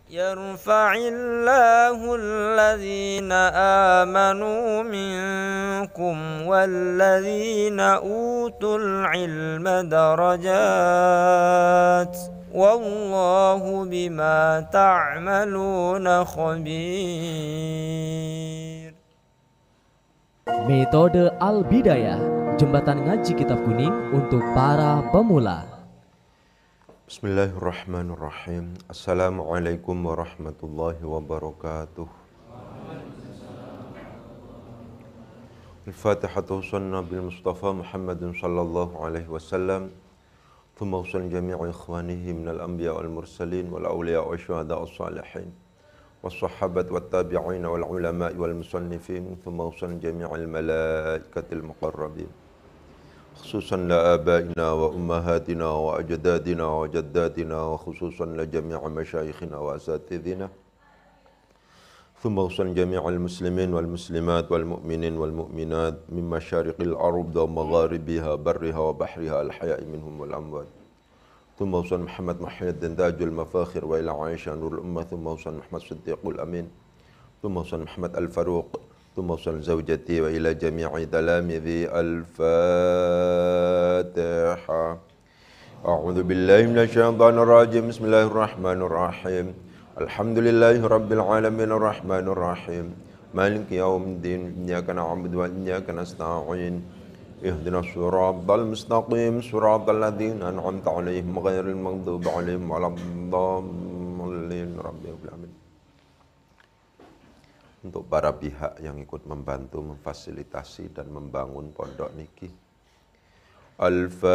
يرفع الله الذين آمنوا منكم والذين أوتوا العلم درجات والله بما تعملون خبير. Metode Al-Bidayah, jembatan ngaji kitab kuning untuk para pemula. Bismillahirrahmanirrahim. Assalamualaikum warahmatullahi wabarakatuh. Al-Fatihatu sunnah bil Mustafa Muhammadin sallallahu alaihi wasallam. Thumma usul jami'i ikhwanihi minal anbiya wal mursalin wal awliya wa syuhada as-salihin was sahabat wat tabi'in wal ulama wal musannifin. Thumma usul jami'il malaikatil muqarrabin. Khususan la abaina wa ummahatina wa ajdadina wa jaddatina wa khususan la jami'a masyayikhina wa asatidhina. Thumma usan jami'al muslimin wal muslimat wal mu'minin wal mu'minat min masyariqil ard wa magharibiha barriha wa bahriha al haya'i minhum wal amwat. Thumma usan Muhammad Muhyiddin tajul mafakhir wa ila Aisyah nurul ummah. Thumma usan Muhammad Siddiqul Amin. Thumma usan Muhammad Al-Faruq. ثم وصل زوجتي وإلى جميع تلاميذي. الفاتحة. أعوذ بالله من الشيطان الرجيم. بسم الله الرحمن الرحيم. الحمد لله رب العالمين الرحمن الرحيم مالك يوم الدين. إياك نعبد وإياك نستعين. اهدنا الصراط المستقيم صراط الذين أنعمت عليهم غير المغضوب عليهم ولا الضالين. رب العالمين. Untuk para pihak yang ikut membantu, memfasilitasi dan membangun pondok niki. Al-Fatihah.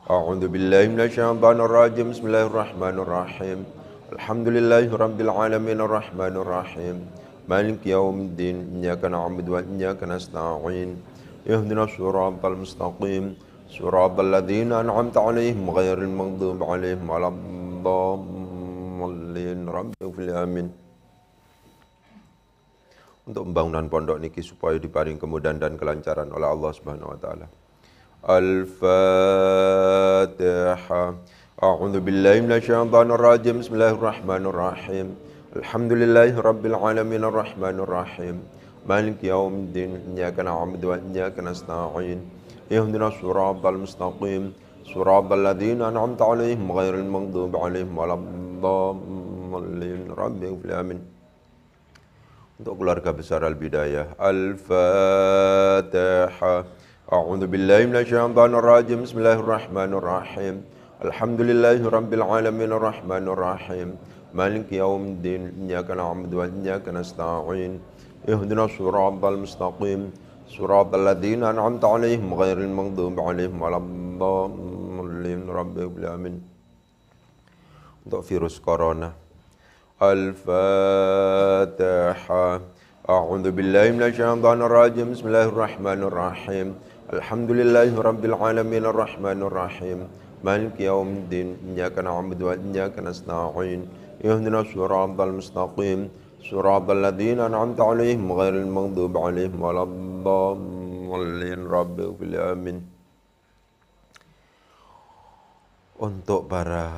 A'udzu billahi minasyaitonir rajim. Bismillahirrahmanirrahim. Alhamdulillahi rabbil alamin arrahmanir rahim. Maliki yaumiddin. Iyyaka na'budu wa iyyaka nasta'in. Ihdinas siratal mustaqim. Siratal ladzina an'amta 'alaihim ghairil maghdubi 'alaihim waladdallin. Amin. Untuk pembangunan pondok niki supaya diparing kemudahan dan kelancaran oleh Allah Subhanahu wa taala. Al-Fatihah. A'udzu billahi minasyaitonir rajim. Bismillahirrahmanirrahim. Alhamdulillahi rabbil alamin arrahmanir rahim. Maliki yaumiddin. Iyyaka na'budu wa iyyaka nasta'in. Ihdinas siratal mustaqim. Siratal ladzina an'amta 'alaihim ghairil maghdubi 'alaihim waladdallin. Rabbil alamin. Untuk keluarga besar Al-Bidayah. Al-Fatihah. A'udzu billahi minasyaitonir rajim. Bismillahirrahmanirrahim. Alhamdulillahi rabbil alamin arrahmanir rahim. Maliki yaumiddin. Iyyaka na'budu wa iyyaka nasta'in. Ihdinas siratal mustaqim. Siratal ladzina an'amta 'alaihim ghairil maghdubi 'alaihim waladdallin. Rabbil alamin. Untuk virus corona. Al-Fatihah. A'udzu billahi minasyaitonir rajim. Bismillahirrahmanirrahim. Alhamdulillahi rabbil alamin arrahmanir rahim. Maliki yaumiddin. Iyyaka na'budu wa iyyaka nasta'in. Ihdinas siratal mustaqim. Siratal ladzina an'amta 'alaihim ghairil maghdubi 'alaihim waladdallin. Rabbil alamin. Untuk para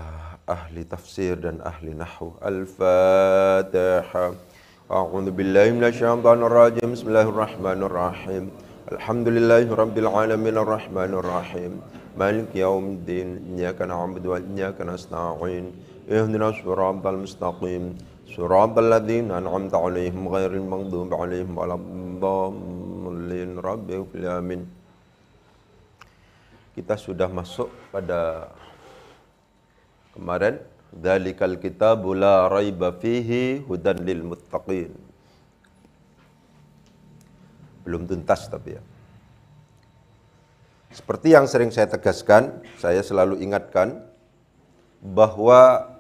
ahli tafsir dan ahli nahwu. Al-Fatihah. A'udzu billahi minasyaitonir rajim. Bismillahirrahmanirrahim. Alhamdulillahi rabbil alamin arrahmanir rahim. Maliki yaumiddin. Iyyaka na'budu wa iyyaka nasta'in. Ihdinas siratal mustaqim. Siratal ladzina an'amta 'alaihim ghairil maghdubi 'alaihim waladdallin. Rabbil alamin. Kita sudah masuk pada kemarin, dzalikal kitabu la raiba fihi hudan lil muttaqin. Belum tuntas tapi ya. Seperti yang sering saya tegaskan, saya selalu ingatkan bahwa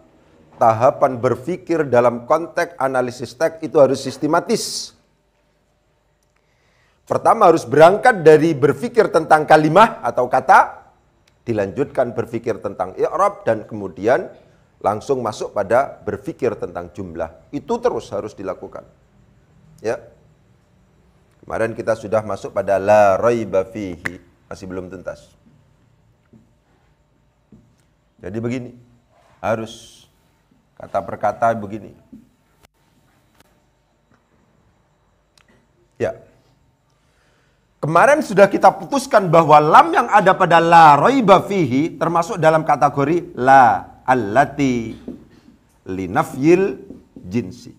tahapan berpikir dalam konteks analisis teks itu harus sistematis. Pertama harus berangkat dari berpikir tentang kalimah atau kata, dilanjutkan berpikir tentang i'rab, dan kemudian langsung masuk pada berpikir tentang jumlah. Itu terus harus dilakukan. Ya. Kemarin kita sudah masuk pada la raiba fihi, masih belum tuntas. Jadi begini, Harus kata per kata begini. Ya. Kemarin sudah kita putuskan bahwa lam yang ada pada la raiba fihi termasuk dalam kategori la allati linafyil jinsi.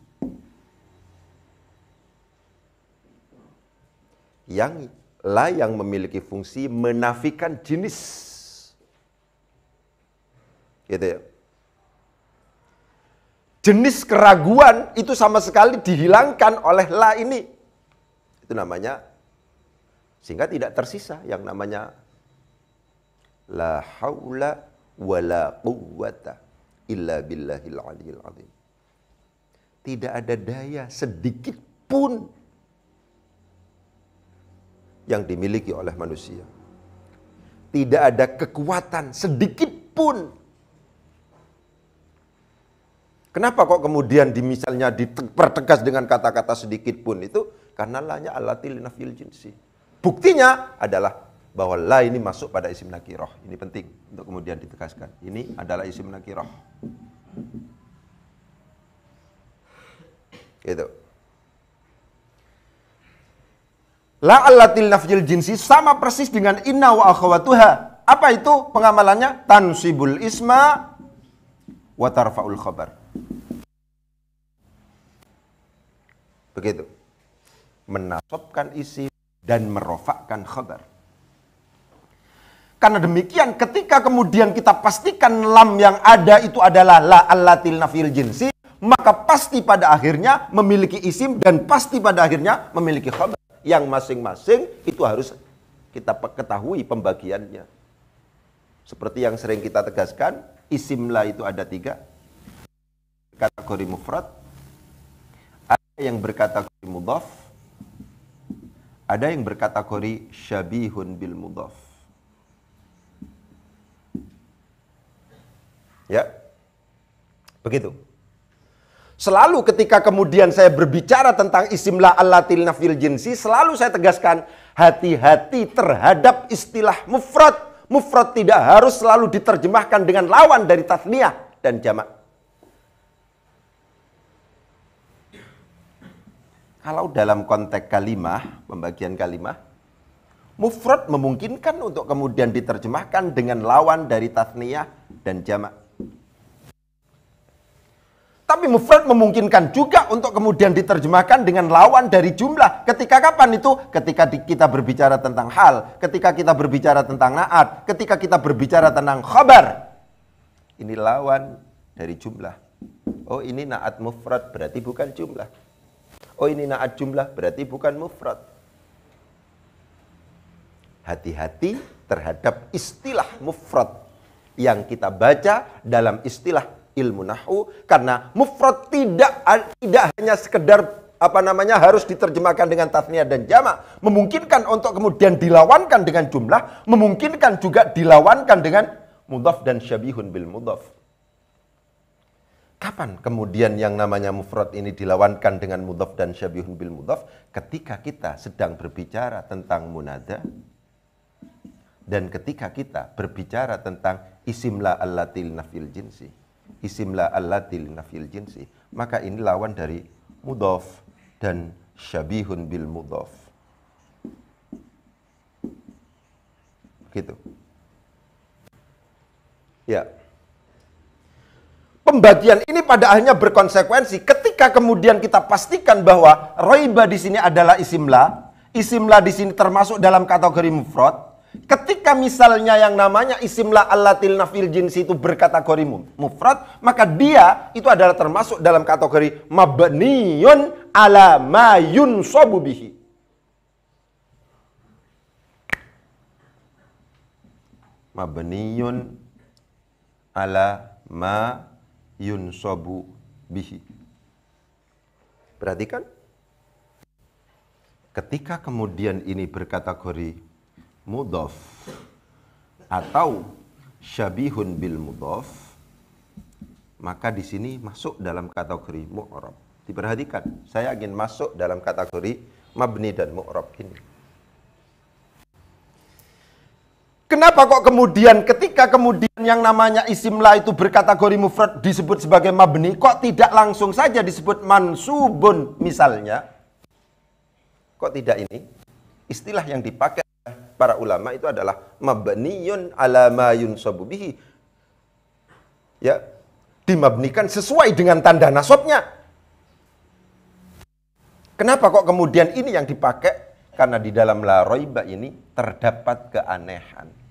Yang la yang memiliki fungsi menafikan jenis. Gitu ya. Jenis keraguan itu sama sekali dihilangkan oleh la ini. Itu namanya, sehingga tidak tersisa yang namanya la haula wala quwwata illa billahil aliyil azim. Tidak ada daya sedikit pun yang dimiliki oleh manusia. Tidak ada kekuatan sedikit pun. Kenapa kok kemudian misalnya dipertegas dengan kata-kata sedikit pun itu? Karena lanya allati linafyil jinsi. Buktinya adalah bahwa la ini masuk pada isim nakirah. Ini penting untuk kemudian ditegaskan. Ini adalah isim nakirah. Gitu. La allatil nafyil jinsi sama persis dengan inna wa akhawatuha. Apa itu pengamalannya? Tansibul isma wa tarfa'ul khabar. Begitu. Menasabkan isim dan merofakkan khabar. Karena demikian ketika kemudian kita pastikan lam yang ada itu adalah la allatil nafyil jinsi, maka pasti pada akhirnya memiliki isim dan pasti pada akhirnya memiliki khabar. Yang masing-masing itu harus kita ketahui pembagiannya. Seperti yang sering kita tegaskan, isim la itu ada 3. Kategori mufrad, ada yang berkategori mudhaf, ada yang berkategori syabihun bil mudhaf. Ya, begitu. Selalu ketika kemudian saya berbicara tentang isim la allatil nafyil jinsi, selalu saya tegaskan hati-hati terhadap istilah mufrad. Mufrad tidak harus selalu diterjemahkan dengan lawan dari tathniyah dan jamak. Kalau dalam konteks kalimah, pembagian kalimah, mufrad memungkinkan untuk kemudian diterjemahkan dengan lawan dari tathniyah dan jamak. Tapi mufrad memungkinkan juga untuk kemudian diterjemahkan dengan lawan dari jumlah. Ketika kapan itu? Ketika kita berbicara tentang hal, ketika kita berbicara tentang naat, ketika kita berbicara tentang khabar. Ini lawan dari jumlah. Oh, ini naat mufrad berarti bukan jumlah. Oh, ini naat jumlah berarti bukan mufrad. Hati-hati terhadap istilah mufrad yang kita baca dalam istilah ilmu nahwu, karena mufrad tidak hanya sekedar harus diterjemahkan dengan tathniyah dan jamak, memungkinkan untuk kemudian dilawankan dengan jumlah, memungkinkan juga dilawankan dengan mudhaf dan syabihun bil mudhaf. Kapan kemudian yang namanya mufrad ini dilawankan dengan mudhaf dan syabihun bil mudhaf? Ketika kita sedang berbicara tentang munada dan ketika kita berbicara tentang isim la allatil nafyil jinsi. Isim la allatil nafyil jinsi, maka ini lawan dari mudhaf dan syabihun bil mudhaf. Gitu. Ya. Pembagian ini pada akhirnya berkonsekuensi ketika kemudian kita pastikan bahwa raiba di sini adalah isim la. Isim la di sini termasuk dalam kategori mufrad. Ketika misalnya yang namanya isim la allatil nafyil jinsi itu berkategori mufrad, maka dia itu adalah termasuk dalam kategori mabniyun ala ma yunsabu bihi. Mabniyun ala ma yunsabu bihi. Perhatikan. Ketika kemudian ini berkategori mudhaf atau syabihun bil mudhaf, maka di sini masuk dalam kategori mu'rab. Diperhatikan, saya ingin masuk dalam kategori mabni dan mu'rab ini. Kenapa kok kemudian ketika kemudian yang namanya isim la itu berkategori mufrad disebut sebagai mabni, kok tidak langsung saja disebut mansubun misalnya? Kok tidak ini? Istilah yang dipakai para ulama itu adalah mabniyun ala ma yunsabu bihi. Ya, dimabnikan sesuai dengan tanda nasabnya. Kenapa kok kemudian ini yang dipakai? Karena di dalam la raiba ini terdapat keanehan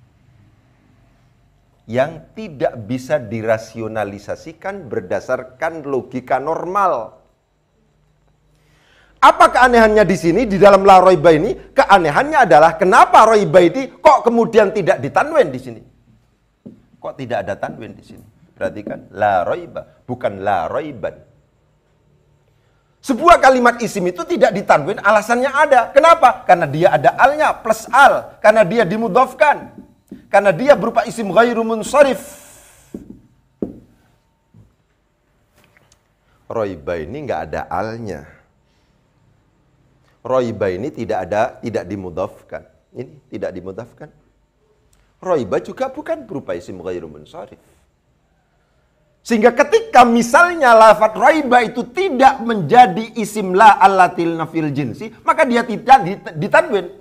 yang tidak bisa dirasionalisasikan berdasarkan logika normal. Apa keanehannya di sini di dalam la raiba ini? Keanehannya adalah kenapa raiba ini kok kemudian tidak ditanwin di sini? Kok tidak ada tanwin di sini? Perhatikan, la raiba bukan la raiban. Sebuah kalimat isim itu tidak ditanwin, alasannya ada. Kenapa? Karena dia ada alnya plus al, karena dia dimudhafkan, karena dia berupa isim ghairu munsharif. Raiba ini nggak ada alnya. Raiba ini tidak dimudhafkan. Ini tidak dimudhafkan. Raiba juga bukan berupa isim ghairu munsharif. Sehingga ketika misalnya lafadz raiba itu tidak menjadi isim la allatil nafil jinsi, maka dia tidak ditanwin.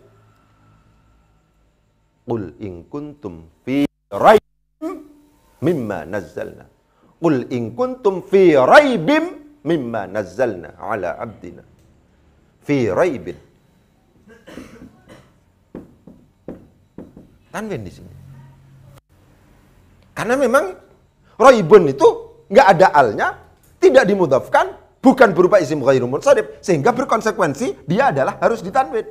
Qul in kuntum fi raibim mimma nazzalna. Qul in kuntum fi raibim mimma nazzalna ala abdina. Fi raibin. Tanwin di sini. Karena memang raibun itu nggak ada alnya, tidak dimudhafkan, bukan berupa isim ghairu munsharif, sehingga berkonsekuensi dia adalah harus ditanwin.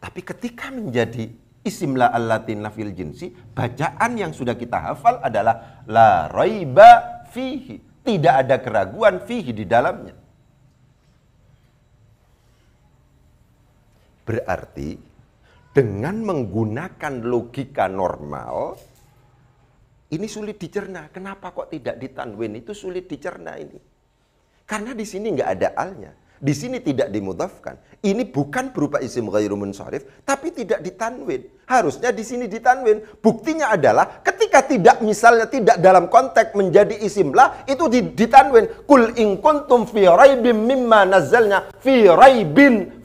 Tapi ketika menjadi isim la allatin nafil jinsi, bacaan yang sudah kita hafal adalah la raiba fihi, tidak ada keraguan fihi di dalamnya. Berarti dengan menggunakan logika normal ini sulit dicerna. Kenapa kok tidak ditanwin? Itu sulit dicerna ini. Karena di sini nggak ada alnya. Di sini tidak dimudhafkan. Ini bukan berupa isim ghairu munsharif, tapi tidak ditanwin. Harusnya di sini ditanwin. Buktinya adalah ketika tidak misalnya tidak dalam konteks menjadi isim la, itu ditanwin. Kul in kuntum fi raibim mimma nazzalna fi raibin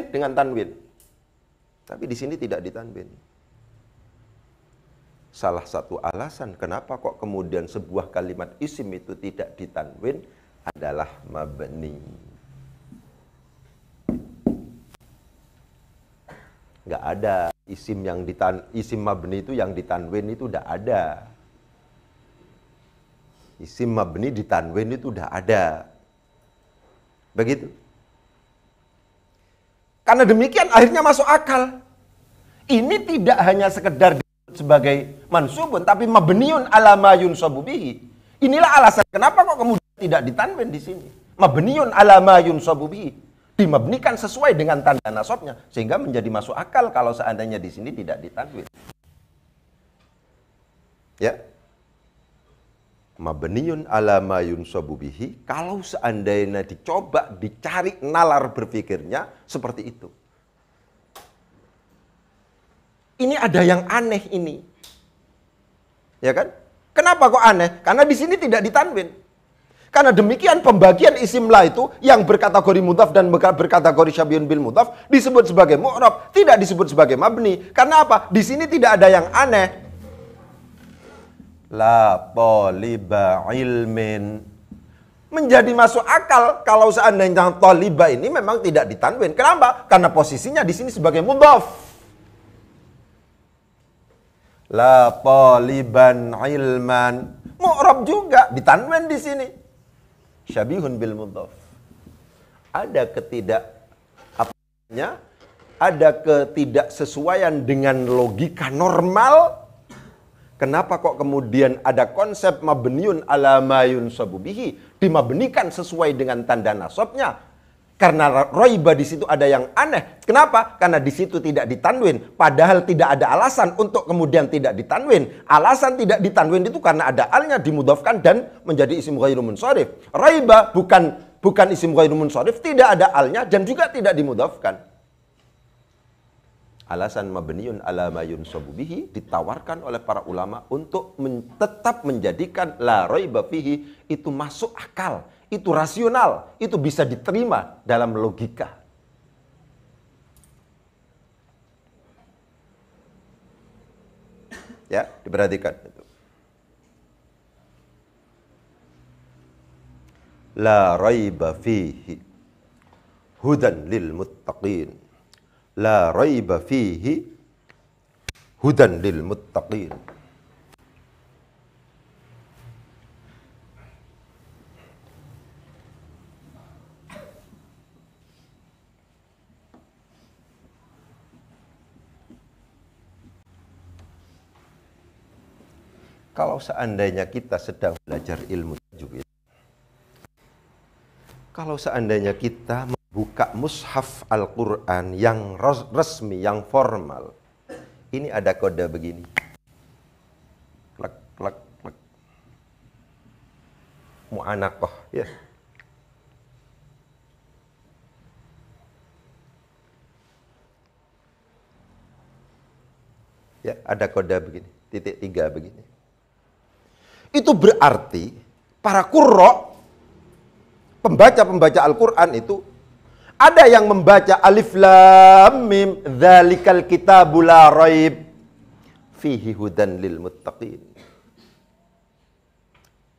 dengan tanwin. Tapi di sini tidak ditanwin. Salah satu alasan kenapa kok kemudian sebuah kalimat isim itu tidak ditanwin adalah mabni. Nggak ada isim yang isim mabni itu yang ditanwin itu udah ada. Isim mabni ditanwin itu udah ada. Begitu. Karena demikian akhirnya masuk akal. Ini tidak hanya sekedar sebagai mansubun, tapi mabniun ala ma yunsabu bihi. Inilah alasan kenapa kok kemudian tidak ditanwin di sini. Mabniun ala ma yunsabu bihi, dimabnikan sesuai dengan tanda nasabnya, sehingga menjadi masuk akal kalau seandainya di sini tidak ditanwin. Ya. Mabniun ala ma yunsabu bihi, kalau seandainya dicoba dicari nalar berpikirnya seperti itu. Ini ada yang aneh ini. Ya kan? Kenapa kok aneh? Karena di sini tidak ditanwin. Karena demikian pembagian isim la itu yang berkategori mudhaf dan berkategori syabiun bil mudhaf disebut sebagai mu'rab, tidak disebut sebagai mabni. Karena apa? Di sini tidak ada yang aneh. La taliba ilmin. Menjadi masuk akal kalau seandainya taliba ini memang tidak ditanwin. Kenapa? Karena posisinya di sini sebagai mudhaf. La taliban ilman, mu'rab juga ditanwin di sini. Syabihun bil mudhaf. Ada ketidaksesuaian dengan logika normal. Kenapa kok kemudian ada konsep mabniun ala ma yunsabu bihi, dimabnikan sesuai dengan tanda nasabnya? Karena raiba di situ ada yang aneh. Kenapa? Karena di situ tidak ditanwin. Padahal tidak ada alasan untuk kemudian tidak ditanwin. Alasan tidak ditanwin itu karena ada alnya dimudhafkan dan menjadi isim ghairu munsharif. Raiba bukan isim ghairu munsharif, tidak ada alnya dan juga tidak dimudhafkan. Alasan mabniun ala ma yunsabu bihi ditawarkan oleh para ulama untuk tetap menjadikan la raiba fihi itu masuk akal, itu rasional, itu bisa diterima dalam logika. Ya, diperhatikan itu. La raiba fihi hudan lil muttaqin. La raiba fihi hudan lil muttaqin. Kalau seandainya kita sedang belajar ilmu tajwid, kalau seandainya kita buka mushaf Al-Quran yang resmi, yang formal. Ini ada kode begini. Klek, klek, klek. Mu'anaqah, ya. Ya, ada kode begini. Titik 3 begini. Itu berarti para qurra, pembaca-pembaca Al-Quran itu, ada yang membaca alif lam mim dzalikal kitabul la raib fihi hudan lil muttaqin.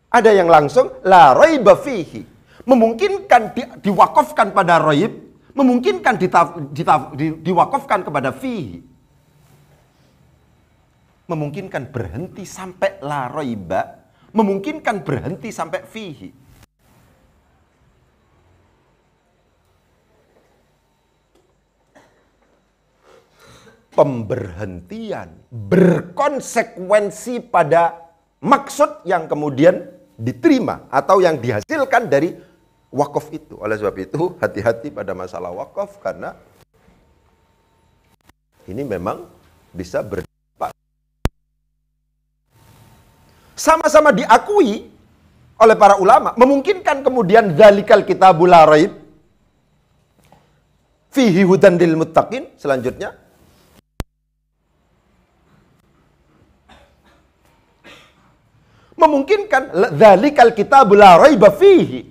Ada yang langsung la raiba fihi, memungkinkan diwakafkan pada raib, memungkinkan diwakafkan kepada fihi, memungkinkan berhenti sampai la raiba, memungkinkan berhenti sampai fihi. Pemberhentian berkonsekuensi pada maksud yang kemudian diterima atau yang dihasilkan dari wakaf itu. Oleh sebab itu, hati-hati pada masalah wakaf, karena ini memang bisa berdampak. Sama-sama diakui oleh para ulama, memungkinkan kemudian dzalikal kitabul la raib fihi hudan lil muttaqin. Selanjutnya, memungkinkan dzalikal kitabul la raiba fihi.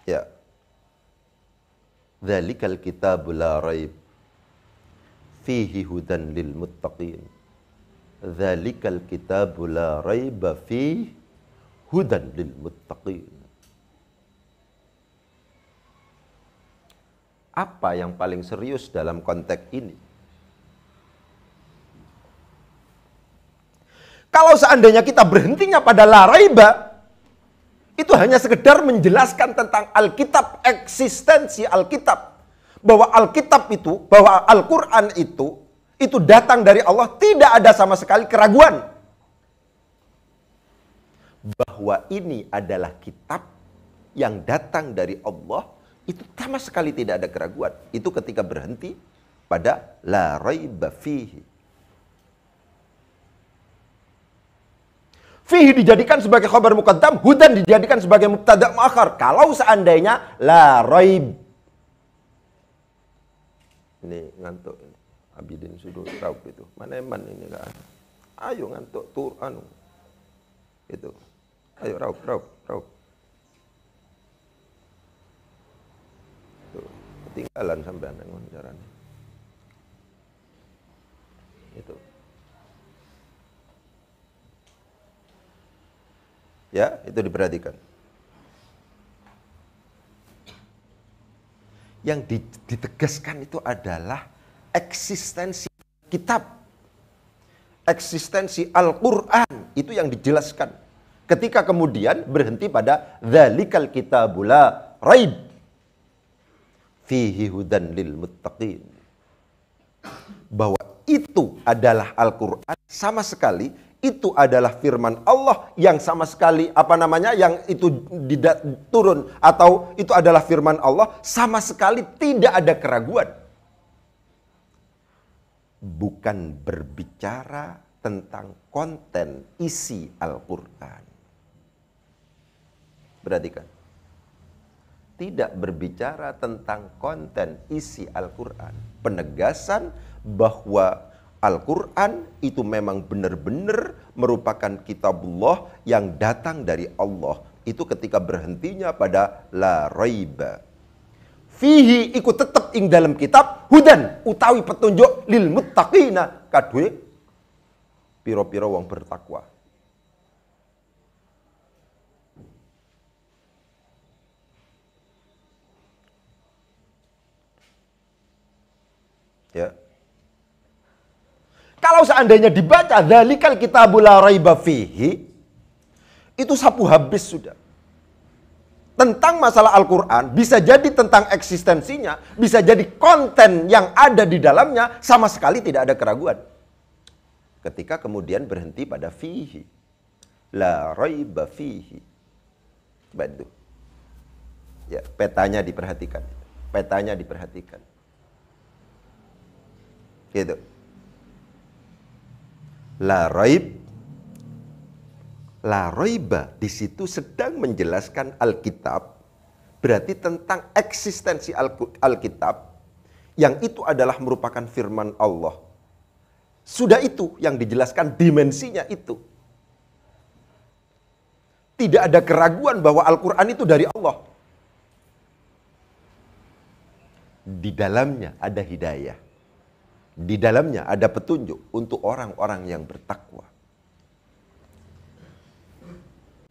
Ya. Dzalikal kitabul la raib fihi hudan lil muttaqin. Dzalikal kitabul la raiba fihi hudan lil muttaqin. Apa yang paling serius dalam konteks ini? Kalau seandainya kita berhentinya pada la raiba, itu hanya sekedar menjelaskan tentang Alkitab, eksistensi Alkitab. Bahwa Alkitab itu, bahwa Al-Quran itu datang dari Allah, tidak ada sama sekali keraguan. Bahwa ini adalah kitab yang datang dari Allah, itu sama sekali tidak ada keraguan. Itu ketika berhenti pada la raiba fihi. Fihi dijadikan sebagai khabar muqaddam, hudan dijadikan sebagai mubtada' muakhar. Kalau seandainya la raib. Ini ngantuk ini. Abidin Sudut Raub itu. Mana eman ini enggak ada. Ayo ngantuk tur anu. Itu. Ayo Raub. Tuh, ketinggalan sampean dengan caranya. Itu. Ya, itu diperhatikan. Yang ditegaskan itu adalah eksistensi kitab. Eksistensi Al-Quran. Itu yang dijelaskan. Ketika kemudian berhenti pada dzalikal kitabul la raib fihi hudan lil muttaqin. Bahwa itu adalah Al-Quran, sama sekali itu adalah firman Allah yang sama sekali yang itu turun atau itu adalah firman Allah, sama sekali tidak ada keraguan. Bukan berbicara tentang konten isi Al-Quran. Perhatikan. tidak berbicara tentang konten isi Al-Quran. Penegasan bahwa Al-Quran itu memang benar-benar merupakan kitabullah yang datang dari Allah. Itu ketika berhentinya pada la raiba. Fihi ikut tetap ing dalam kitab hudan utawi petunjuk lil muttaqina kadue piro-piro wong bertakwa. Ya. Kalau seandainya dibaca dzalikal kitabul la raiba fihi, itu sapu habis sudah. Tentang masalah Al-Quran, bisa jadi tentang eksistensinya, bisa jadi konten yang ada di dalamnya, sama sekali tidak ada keraguan. Ketika kemudian berhenti pada fihi. La raiba fihi. Bantu. Ya, petanya diperhatikan. Petanya diperhatikan. Gitu. La raiba di situ sedang menjelaskan Alkitab, berarti tentang eksistensi Alkitab, yang itu adalah merupakan firman Allah. Sudah itu yang dijelaskan dimensinya itu. Tidak ada keraguan bahwa Al-Quran itu dari Allah. Di dalamnya ada hidayah. Di dalamnya ada petunjuk untuk orang-orang yang bertakwa.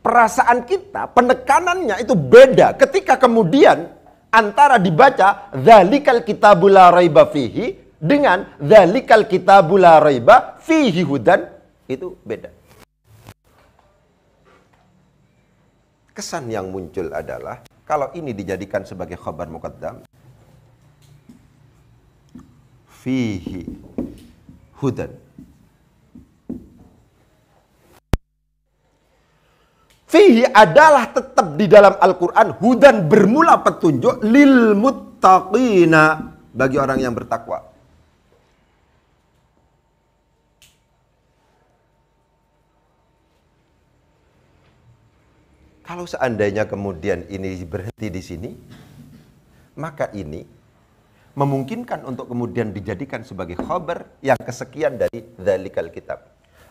Perasaan kita, penekanannya itu beda ketika kemudian antara dibaca dzalikal kitabul la raiba fihi dengan dzalikal kitabul la raiba fihi hudan, itu beda. Kesan yang muncul adalah kalau ini dijadikan sebagai khabar muqaddam, fihi hudan. Fihi adalah tetap di dalam Al-Quran hudan bermula petunjuk lil muttaqina bagi orang yang bertakwa. Kalau seandainya kemudian ini berhenti di sini, maka ini memungkinkan untuk kemudian dijadikan sebagai khabar yang kesekian dari dzalikal kitab.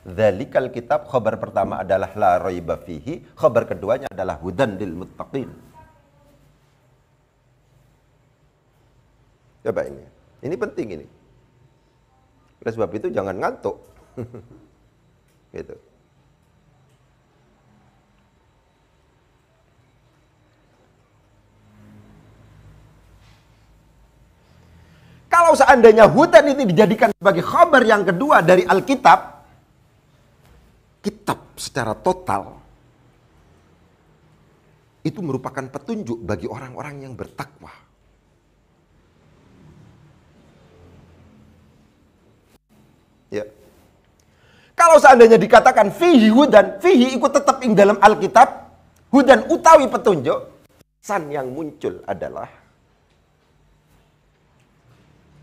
Dzalikal kitab, khabar pertama adalah la raiba fihi, khabar keduanya adalah hudan lil muttaqin. Coba ini. Ini penting ini. Oleh sebab itu jangan ngantuk. Gitu. Kalau seandainya hudan ini dijadikan sebagai khabar yang kedua dari Alkitab, kitab secara total itu merupakan petunjuk bagi orang-orang yang bertakwa. Ya. Kalau seandainya dikatakan fihi hudan, fihi ikut tetap ing dalam Alkitab, hudan utawi petunjuk, san yang muncul adalah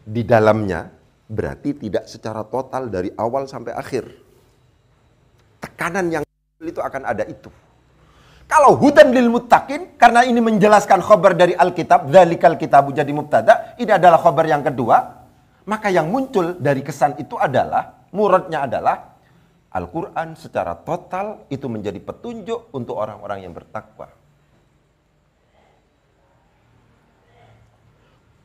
di dalamnya berarti tidak secara total dari awal sampai akhir. Tekanan yang itu akan ada itu. Kalau hudan lil muttaqin, karena ini menjelaskan khabar dari Alkitab, dzalikal kitabu jadi mubtada, ini adalah khabar yang kedua, maka yang muncul dari kesan itu adalah, muradnya adalah, Al-Quran secara total itu menjadi petunjuk untuk orang-orang yang bertakwa.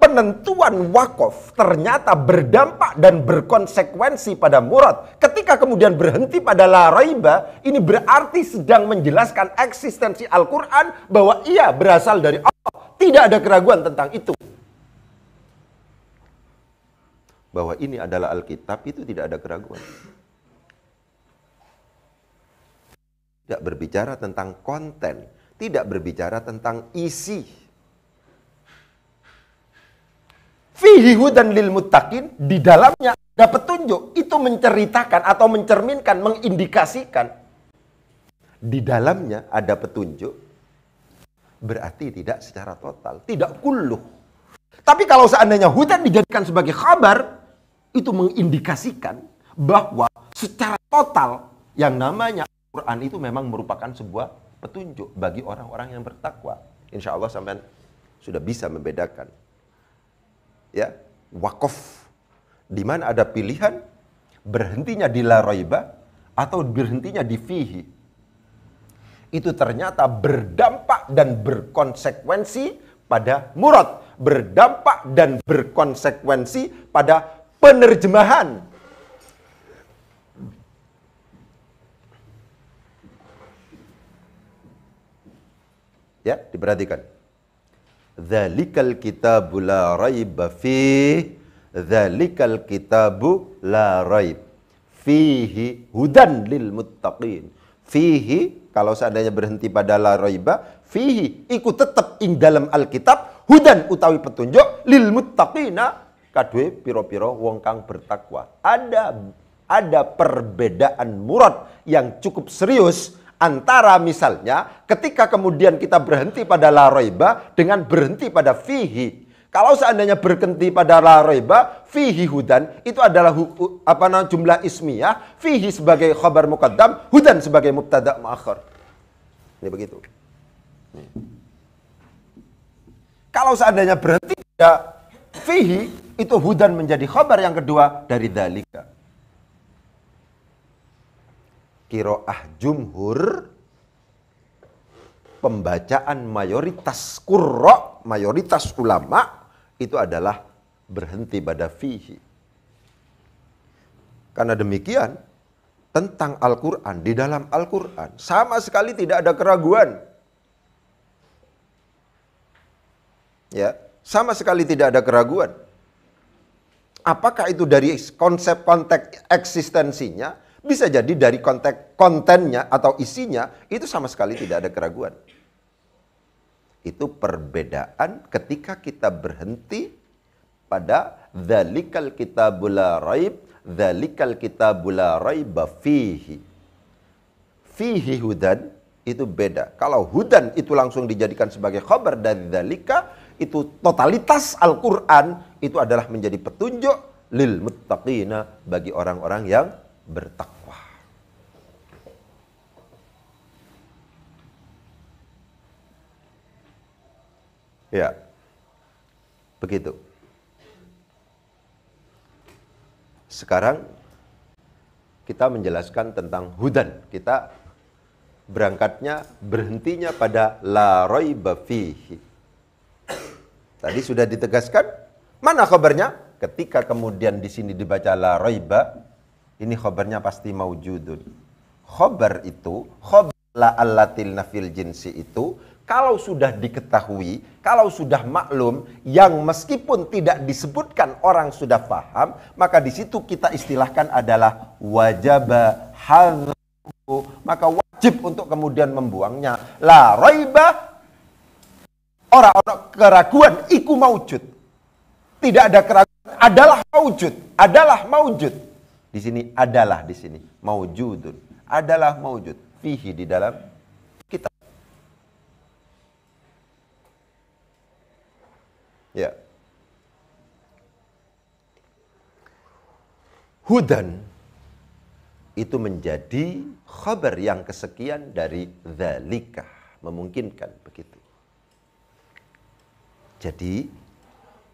Penentuan wakaf ternyata berdampak dan berkonsekuensi pada murad. Ketika kemudian berhenti pada la raiba, ini berarti sedang menjelaskan eksistensi Al-Quran bahwa ia berasal dari Allah. Tidak ada keraguan tentang itu. Bahwa ini adalah Alkitab itu tidak ada keraguan. Tidak berbicara tentang konten, tidak berbicara tentang isi. Fihi hudan lil muttaqin, di dalamnya ada petunjuk. Itu menceritakan atau mencerminkan, mengindikasikan. Di dalamnya ada petunjuk, berarti tidak secara total, tidak kulluh. Tapi kalau seandainya hudan dijadikan sebagai khabar, itu mengindikasikan bahwa secara total yang namanya Al-Quran itu memang merupakan sebuah petunjuk bagi orang-orang yang bertakwa. Insya Allah sampai sudah bisa membedakan. Ya, wakaf di mana ada pilihan berhentinya di la raiba atau berhentinya di fihi. Itu ternyata berdampak dan berkonsekuensi pada murad, berdampak dan berkonsekuensi pada penerjemahan. Ya, diperhatikan. Dzalikal kitabu la raiba fih, dzalikal kitabu la raib fihi hudan lil muttaqin. Fihi, kalau seandainya berhenti pada la raiba, fihi ikut tetap ing dalam Alkitab, hudan utawi petunjuk lil muttaqina kadue piro-piro wong kang bertakwa. Ada perbedaan murad yang cukup serius antara misalnya ketika kemudian kita berhenti pada la raiba dengan berhenti pada fihi. Kalau seandainya berhenti pada la raiba, fihi hudan, itu adalah jumlah ismiyah, fihi sebagai khabar muqaddam, hudan sebagai mubtada' muakhar. Ini begitu. Nih. Kalau seandainya berhenti pada fihi, itu hudan menjadi khabar yang kedua dari dzalika. Qiraah jumhur, pembacaan mayoritas qurra, mayoritas ulama, itu adalah berhenti pada fihi. Karena demikian, tentang Al-Quran, di dalam Al-Quran, sama sekali tidak ada keraguan. Ya, sama sekali tidak ada keraguan. Apakah itu dari konsep konteks eksistensinya, bisa jadi dari konteks kontennya atau isinya, itu sama sekali tidak ada keraguan. Itu perbedaan ketika kita berhenti pada dzalikal kitabul la raib, dzalikal kitabul la raiba fihi. Fihi hudan, itu beda. Kalau hudan itu langsung dijadikan sebagai khabar dari dzalika, itu totalitas Al-Quran, itu adalah menjadi petunjuk lil muttaqina, bagi orang-orang yang bertakwa. Ya, begitu. Sekarang kita menjelaskan tentang hudan. Kita berhentinya pada la raiba fihi. Tadi sudah ditegaskan, mana khabarnya? Ketika kemudian di sini dibaca la raiba, ini khabarnya pasti maujudun. Khabar itu, khabar la allatil nafil jinsi itu, kalau sudah diketahui, kalau sudah maklum, yang meskipun tidak disebutkan orang sudah paham, maka di situ kita istilahkan adalah wajaba hadhu, maka wajib untuk kemudian membuangnya. La raiba, orang-orang keraguan iku maujud. Tidak ada keraguan, adalah maujud. Di sini adalah, di sini maujudun, adalah maujud fihi, di dalam kitab. Ya. Hudan itu menjadi khabar yang kesekian dari dzalika, memungkinkan begitu. Jadi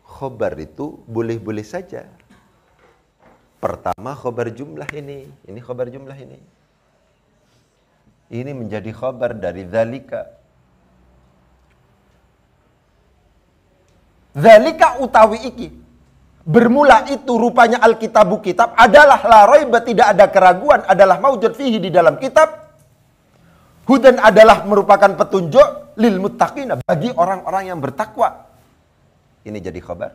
khabar itu boleh-boleh saja. Pertama khabar jumlah ini khabar jumlah ini. Ini menjadi khabar dari dzalika. Dzalika utawi iki. Bermula itu rupanya Alkitabu kitab adalah la raiba, tidak ada keraguan, adalah maujud fihi di dalam kitab. Hudan adalah merupakan petunjuk lil muttaqina, bagi orang-orang yang bertakwa. Ini jadi khabar.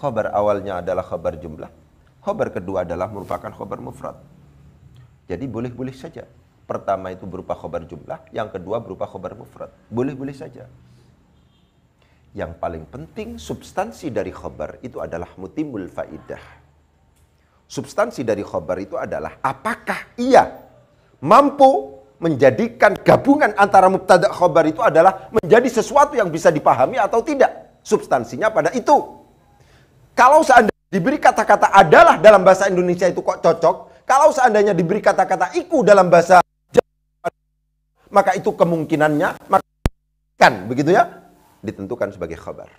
Khabar awalnya adalah khabar jumlah. Khabar kedua adalah merupakan khabar mufrad. Jadi boleh-boleh saja. Pertama itu berupa khabar jumlah, yang kedua berupa khabar mufrad. Boleh-boleh saja. Yang paling penting substansi dari khabar itu adalah mutimul faidah. Substansi dari khabar itu adalah apakah ia mampu menjadikan gabungan antara mubtada khabar itu adalah menjadi sesuatu yang bisa dipahami atau tidak. Substansinya pada itu. Kalau seandainya diberi kata-kata adalah dalam bahasa Indonesia itu kok cocok. Kalau seandainya diberi kata-kata iku dalam bahasa Jawa, maka itu kemungkinannya kan begitu ya. ditentukan sebagai khabar.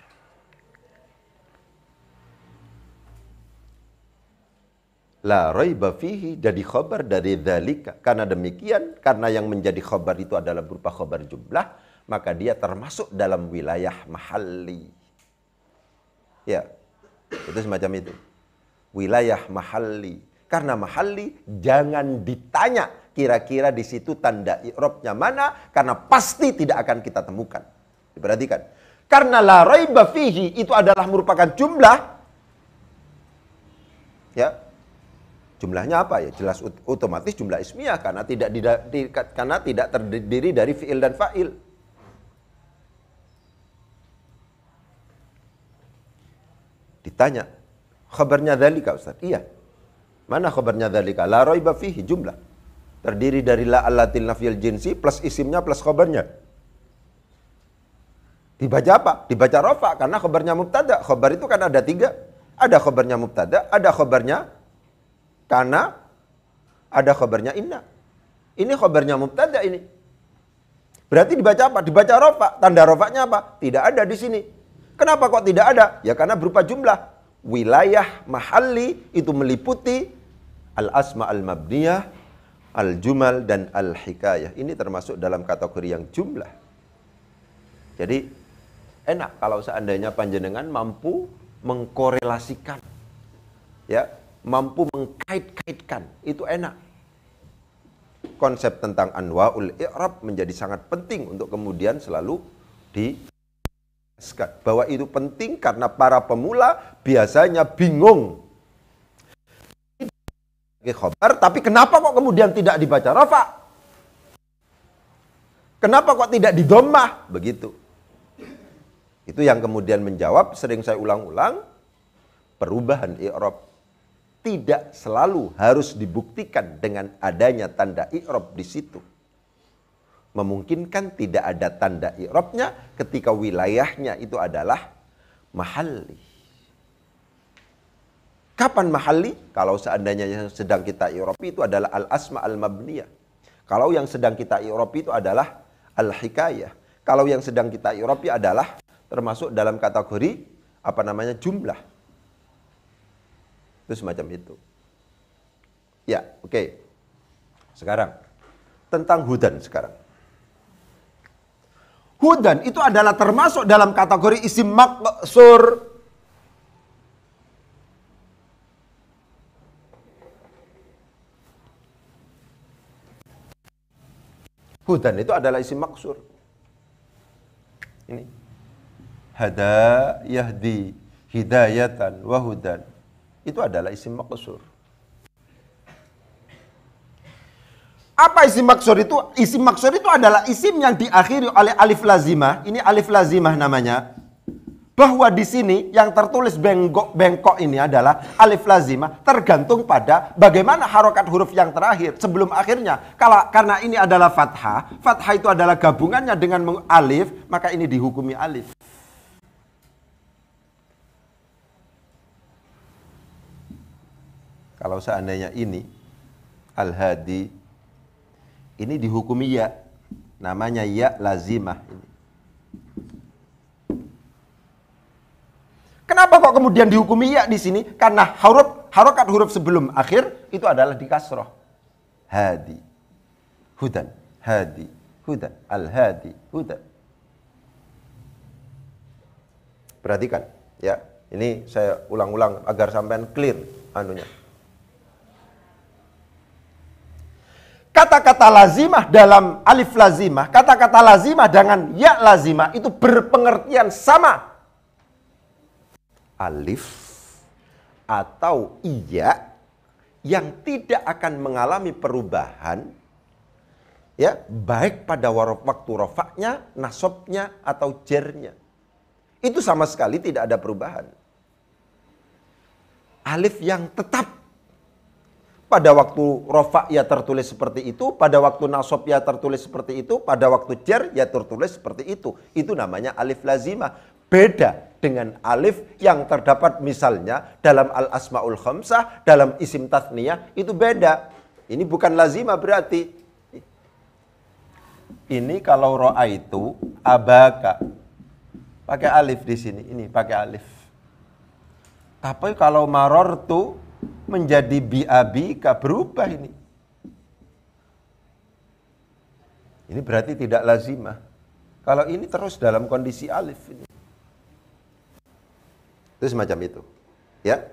La raiba fihi jadi khabar dari dzalika. Karena demikian, karena yang menjadi khabar itu adalah berupa khabar jumlah, maka dia termasuk dalam wilayah mahalli. Ya, itu semacam itu. Wilayah mahalli. Karena mahalli jangan ditanya kira-kira di situ tanda i'rabnya mana, karena pasti tidak akan kita temukan. Diperhatikan. Karena la raiba fihi itu adalah merupakan jumlah. Ya. Jumlahnya apa ya? Jelas otomatis jumlah ismiyah karena tidak terdiri dari fi'il dan fa'il. Ditanya, khabarnya dzalika Ustaz? Iya. Mana khabarnya dzalika? La raiba fihi jumlah. Terdiri dari la allatil nafiyil jinsi plus isimnya plus khabarnya. Dibaca apa? Dibaca rafa karena khabarnya mubtada. Khabar itu kan ada 3. Ada khabarnya mubtada, ada khabarnya karena, ada khabarnya inna. Ini khabarnya mubtada ini. Berarti dibaca apa? Dibaca rafa. Tanda rafanya apa? Tidak ada di sini. Kenapa kok tidak ada? Ya karena berupa jumlah. Wilayah mahalli itu meliputi al-asma al-mabniyah, al-jumal, dan al-hikayah. Ini termasuk dalam kategori yang jumlah. Jadi enak kalau seandainya panjenengan mampu mengkorelasikan. Ya, mampu mengkait-kaitkan, itu enak. Konsep tentang anwa'ul i'rab menjadi sangat penting untuk kemudian selalu dijelaskan. Bahwa itu penting karena para pemula biasanya bingung. Khabar, tapi kenapa kok kemudian tidak dibaca rafa? Kenapa kok tidak didommah? Begitu. Itu yang kemudian menjawab, sering saya ulang-ulang, perubahan i'rab tidak selalu harus dibuktikan dengan adanya tanda i'rab di situ. Memungkinkan tidak ada tanda i'rabnya ketika wilayahnya itu adalah mahalli. Kapan mahalli? Kalau seandainya yang sedang kita i'rabi itu adalah al-asma al-mabniyah. Kalau yang sedang kita i'rabi itu adalah al-hikayah. Kalau yang sedang kita i'rabi adalah termasuk dalam kategori jumlah. Itu semacam itu. Ya, oke. Sekarang tentang hudan sekarang. Hudan itu adalah termasuk dalam kategori isim maqsur. Hudan itu adalah isim maqsur. Ini. Hada yahdi hidayatan wa hudan. Itu adalah isim maqsur. Apa isim maqsur itu? Isim maqsur itu adalah isim yang diakhiri oleh alif lazimah. Ini alif lazimah namanya. Bahwa di sini yang tertulis bengkok ini adalah alif lazimah tergantung pada bagaimana harokat huruf yang terakhir sebelum akhirnya. Karena ini adalah fathah, fathah itu adalah gabungannya dengan alif, maka ini dihukumi alif. Kalau seandainya ini al-hadi, ini dihukumi ya, namanya ya lazimah. Kenapa kok kemudian dihukumi ya di sini? Karena harokat huruf sebelum akhir itu adalah di kasroh. Hadi, hudan, hadi, hudan, al-hadi, hudan. Perhatikan, ya. Ini saya ulang-ulang agar sampean clear anunya. Kata-kata lazimah dalam alif lazimah, kata-kata lazimah dengan ya lazimah itu berpengertian sama. Alif atau iya yang tidak akan mengalami perubahan, ya, baik pada waktu rofaknya, nasobnya, atau jernya. Itu sama sekali tidak ada perubahan. Alif yang tetap. Pada waktu rofa ya tertulis seperti itu, pada waktu nasob ya tertulis seperti itu, pada waktu jer ya tertulis seperti itu. Itu namanya alif lazimah. Beda dengan alif yang terdapat misalnya dalam al-asma'ul khamsah, dalam isim tathniyah, itu beda. Ini bukan lazimah berarti. Ini kalau ro'a itu abaka. pakai alif di sini. Ini pakai alif. Tapi kalau marortu menjadi biabika, berubah ini. Ini berarti tidak lazimah. Kalau ini terus dalam kondisi alif ini. Itu semacam itu. Ya.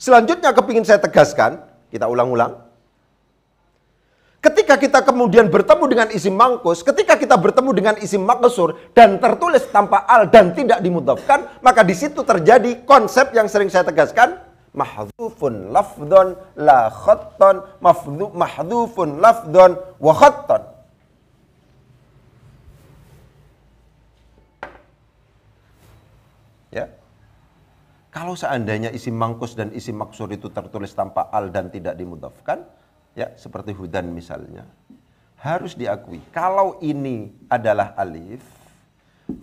Selanjutnya kepingin saya tegaskan, kita ulang-ulang. Ketika kita kemudian bertemu dengan isim mangkus, ketika kita bertemu dengan isim maqsur dan tertulis tanpa al dan tidak dimudhafkan, maka di situ terjadi konsep yang sering saya tegaskan, mahdhufun lafdhon la khatton, mahdhufun lafdhon wa khatton. Ya. Kalau seandainya isim mangkus dan isim maksur itu tertulis tanpa al dan tidak dimudhafkan, ya seperti hudan misalnya, harus diakui kalau ini adalah alif,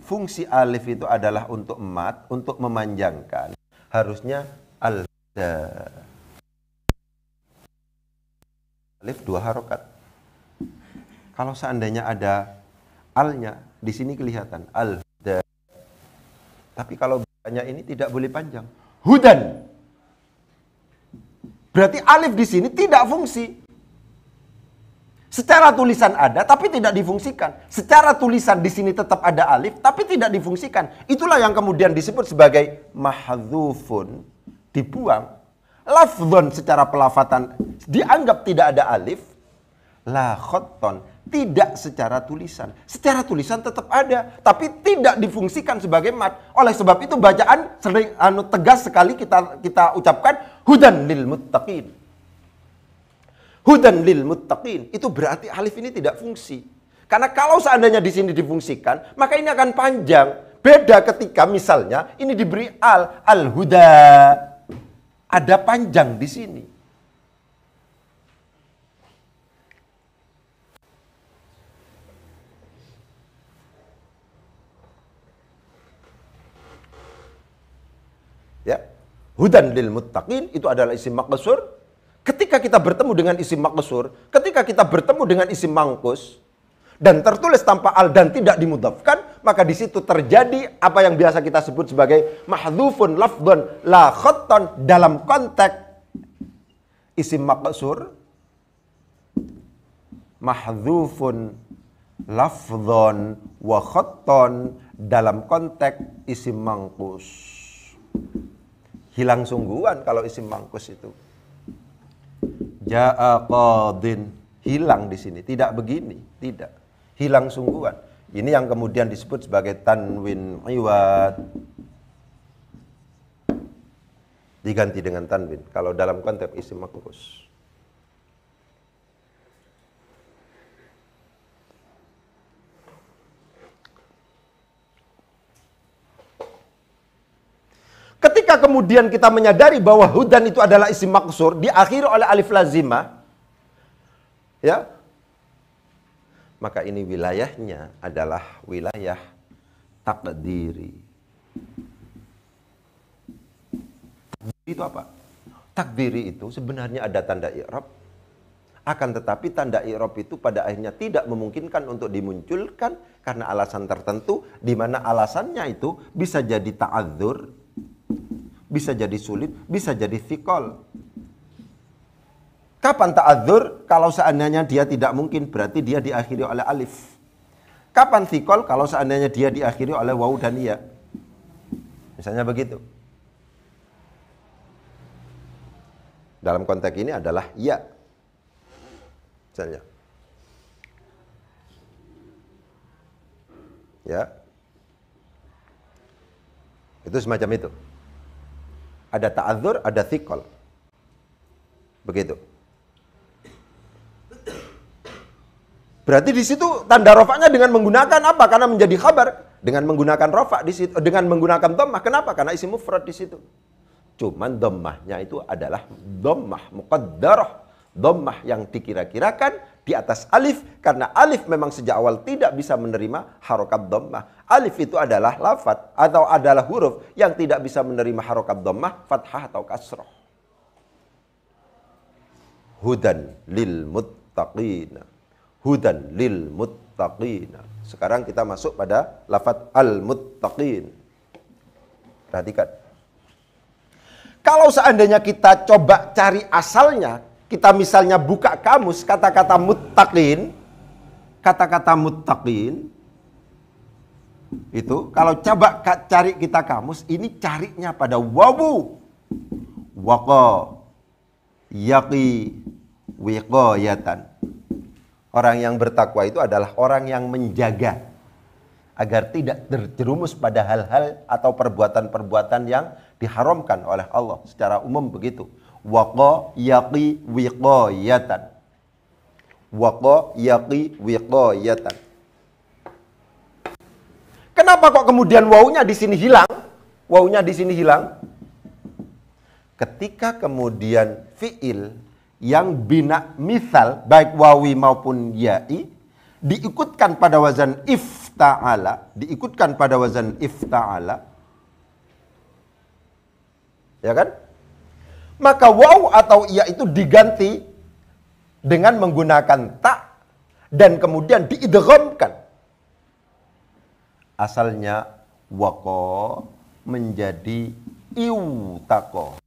fungsi alif itu adalah untuk mat, untuk memanjangkan, harusnya al-huda. Alif 2 harokat. Kalau seandainya ada alnya, di sini kelihatan al-huda. Tapi kalau banyak ini tidak boleh panjang. Hudan. Berarti alif di sini tidak fungsi. Secara tulisan ada, tapi tidak difungsikan. Secara tulisan di sini tetap ada alif, tapi tidak difungsikan. Itulah yang kemudian disebut sebagai mahdhufun, dibuang. Lafdhon secara pelafatan dianggap tidak ada alif. La khatton, tidak secara tulisan. Secara tulisan tetap ada, tapi tidak difungsikan sebagai mat. Oleh sebab itu bacaan sering tegas sekali kita ucapkan hudan lil muttaqin. Hudan lil muttaqin. Itu berarti alif ini tidak fungsi. Karena kalau seandainya di sini difungsikan, maka ini akan panjang. Beda ketika misalnya ini diberi al-huda. Ada panjang di sini. Ya, hudan lil muttaqin itu adalah isim maqsur. Ketika kita bertemu dengan isim maqsur, ketika kita bertemu dengan isim mangkus dan tertulis tanpa al dan tidak dimudhafkan, maka di situ terjadi apa yang biasa kita sebut sebagai mahdhufun lafdhon la khatton dalam konteks isim maqsur, mahdhufun lafdhon wa khatton dalam konteks isim mangkus. Hilang sungguhan kalau isim mangkus itu. Ja'a qadin, hilang di sini, tidak begini, tidak. Hilang sungguhan. Ini yang kemudian disebut sebagai tanwin iwad. Diganti dengan tanwin kalau dalam konteks isim mangkus. Ketika kemudian kita menyadari bahwa hudan itu adalah isim maksur, diakhiri oleh alif lazimah, ya, maka ini wilayahnya adalah wilayah takdiri. Takdiri itu apa? Takdiri itu sebenarnya ada tanda i'rab, akan tetapi tanda i'rab itu pada akhirnya tidak memungkinkan untuk dimunculkan karena alasan tertentu, di mana alasannya itu bisa jadi ta'adzur, bisa jadi sulit, bisa jadi thiqal. Kapan ta'adzur? Kalau seandainya dia tidak mungkin, berarti dia diakhiri oleh alif. Kapan thiqal? Kalau seandainya dia diakhiri oleh waw dan ya. Misalnya begitu. Dalam konteks ini adalah ya. Misalnya. Ya. Itu semacam itu. Ada ta'adzur, ada thiqal. Begitu. Berarti di situ tanda rofaknya dengan menggunakan apa? Karena menjadi khabar. Dengan menggunakan rofak di situ, dengan menggunakan dhammah. Kenapa? Karena isim mufrad di situ. Cuman dhammahnya itu adalah dhammah muqaddarah. Dhammah yang dikira-kirakan di atas alif, karena alif memang sejak awal tidak bisa menerima harokat dhammah. Alif itu adalah lafadz atau adalah huruf yang tidak bisa menerima harokat dhammah, fathah atau kasrah. Hudan lil muttaqin. Hudan lil muttaqin. muttaqina. Sekarang kita masuk pada lafaz al-muttaqin. Perhatikan. Kalau seandainya kita coba cari asalnya, kita misalnya buka kamus kata-kata muttaqin, itu kalau coba cari kita kamus, ini carinya pada wawu, waqa, yaqi, wiqayatan. Orang yang bertakwa itu adalah orang yang menjaga agar tidak terjerumus pada hal-hal atau perbuatan-perbuatan yang diharamkan oleh Allah secara umum begitu. Waqa, yaqi, wiqayatan. Waqa, yaqi, wiqayatan. Kenapa kok kemudian wawunya di sini hilang? Wawunya di sini hilang. Ketika kemudian fiil yang bina misal, baik wawi maupun ya'i, diikutkan pada wazan ifta'ala, ya kan? Maka waw atau ya itu diganti dengan menggunakan ta dan kemudian diidghamkan. Asalnya waqa menjadi iwtaqa.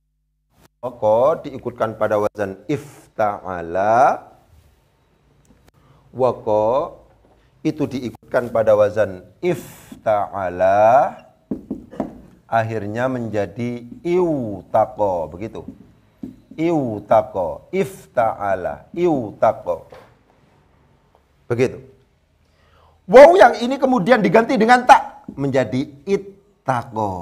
Waqa diikutkan pada wazan ifta'ala. Waqa itu diikutkan pada wazan ifta'ala. Akhirnya menjadi iwtaqa. Begitu. Iwtaqa. Ifta'ala. Iwtaqa. Begitu. Waw yang ini kemudian diganti dengan ta. Menjadi ittaqa.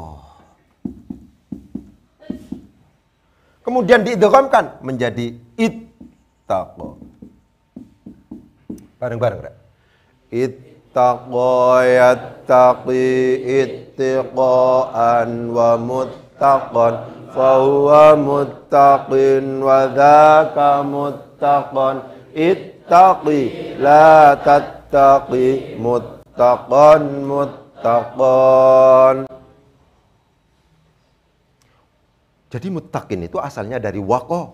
Kemudian diidghamkan menjadi ittaqa. Bareng-bareng, Rek. Ittaqa yattaqi ittiqaan wa muttaqan fahuwa muttaqin wa dhaka muttaqan ittaqi la tattaqi muttaqan muttaqan. Jadi muttaqin itu asalnya dari waqa.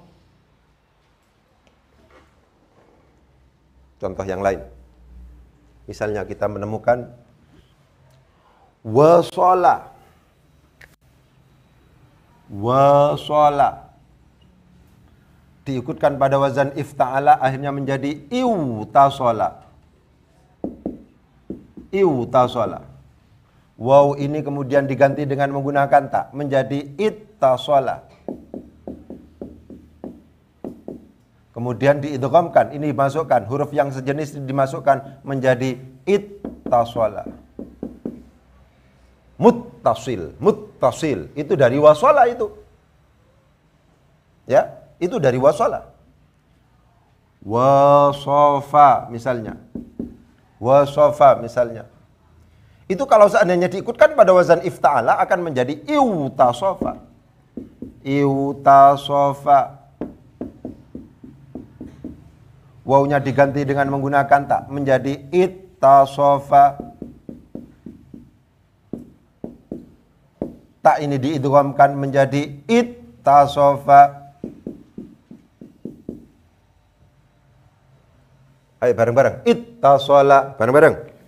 Contoh yang lain. Misalnya kita menemukan wasala. Wasala. Diikutkan pada wazan ifta'ala akhirnya menjadi iwtasala. Iwtasala. Waw ini kemudian diganti dengan menggunakan ta menjadi ittasala. Kemudian diidghamkan, ini dimasukkan, huruf yang sejenis dimasukkan menjadi ittasala. Muttasil, muttasil itu dari wasala itu. Ya, itu dari wasala. Wasofa misalnya. Wasofa misalnya. Itu kalau seandainya diikutkan pada wazan ifta'ala akan menjadi iwtasofa. Iwtasofa. Wawnya diganti dengan menggunakan ta menjadi ittasofa. Ta ini diidghamkan menjadi ittasofa. Ayo bareng-bareng. Ittasola. Bareng-bareng.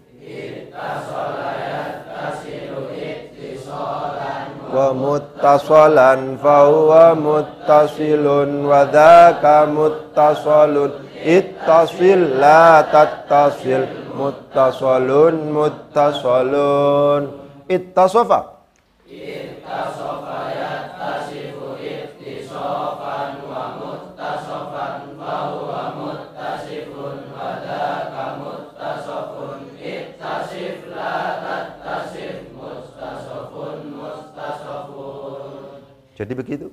Wa muttasalan fahuwa muttasilun wa dhaka muttasalun ittasil la tattasil muttasalun muttasalun ittasofa. Ittasofa yattasifu ittisofan wa muttasofan fahuwa muttasifun wa dhaka muttasofun ittasif la tattasif muttasofun muttasofun. Jadi begitu.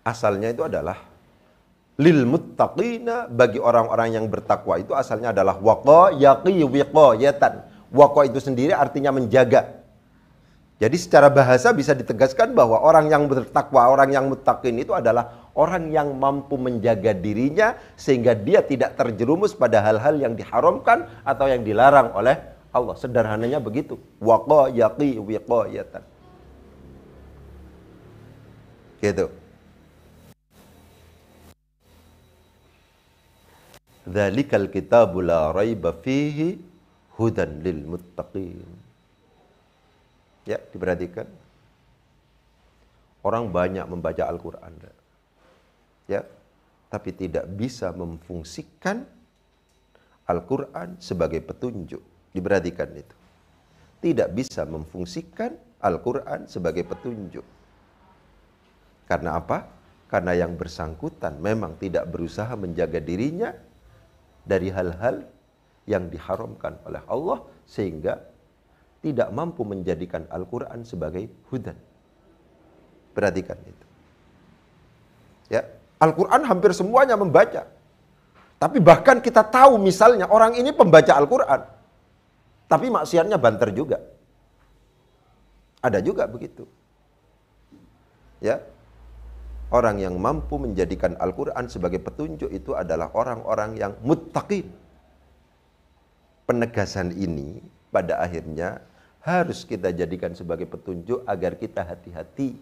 Asalnya itu adalah lil muttaqina, bagi orang-orang yang bertakwa itu asalnya adalah waqa yaqi wiqayatan. Waqa itu sendiri artinya menjaga. Jadi secara bahasa bisa ditegaskan bahwa orang yang bertakwa, orang yang muttaqin itu adalah orang yang mampu menjaga dirinya sehingga dia tidak terjerumus pada hal-hal yang diharamkan atau yang dilarang oleh Allah. Sederhananya begitu. Waqa yaqi wiqayatan. Gitu. Dzalikal kitabu la raiba fihi hudan lil muttaqin. Ya, diperhatikan. Orang banyak membaca Al-Qur'an. Ya, tapi tidak bisa memfungsikan Al-Qur'an sebagai petunjuk. Diperhatikan itu. Tidak bisa memfungsikan Al-Qur'an sebagai petunjuk. Karena apa? Karena yang bersangkutan memang tidak berusaha menjaga dirinya dari hal-hal yang diharamkan oleh Allah, sehingga tidak mampu menjadikan Al-Quran sebagai hudan. Perhatikan itu. Ya, Al-Quran hampir semuanya membaca. Tapi bahkan kita tahu misalnya orang ini pembaca Al-Quran, tapi maksiatnya banter juga. Ada juga begitu. Ya, orang yang mampu menjadikan Al-Quran sebagai petunjuk itu adalah orang-orang yang muttaqin. Penegasan ini pada akhirnya harus kita jadikan sebagai petunjuk agar kita hati-hati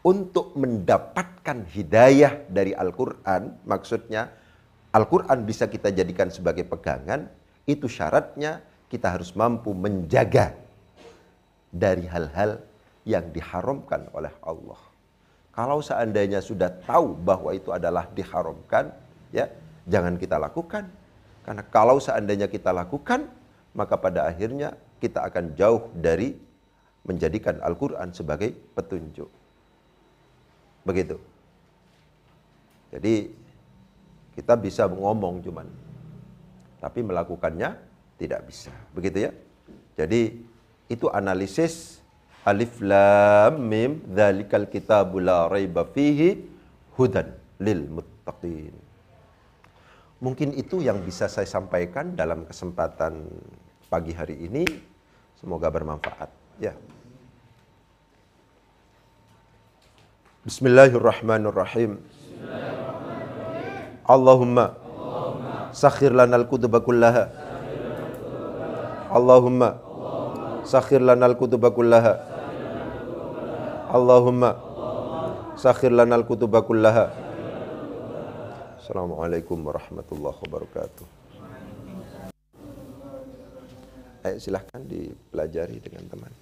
untuk mendapatkan hidayah dari Al-Quran. Maksudnya Al-Quran bisa kita jadikan sebagai pegangan, itu syaratnya kita harus mampu menjaga dari hal-hal yang diharamkan oleh Allah. Kalau seandainya sudah tahu bahwa itu adalah diharamkan, ya, jangan kita lakukan. Karena kalau seandainya kita lakukan, maka pada akhirnya kita akan jauh dari menjadikan Al-Quran sebagai petunjuk. Begitu. Jadi kita bisa ngomong cuman, tapi melakukannya tidak bisa. Begitu ya. Jadi itu analisis Alif Lam Mim dzalikal kitabu la raiba fihi hudan lil muttaqin. Mungkin itu yang bisa saya sampaikan dalam kesempatan pagi hari ini. Semoga bermanfaat. Ya. Bismillahirrahmanirrahim. Allahumma sakhir lanal kutuba kullaha. Allahumma sakhir lanal kutuba kullaha. Allahumma sakhir lanal kutuba kullaha. Assalamualaikum warahmatullahi wabarakatuh. Ayo silahkan dipelajari dengan teman.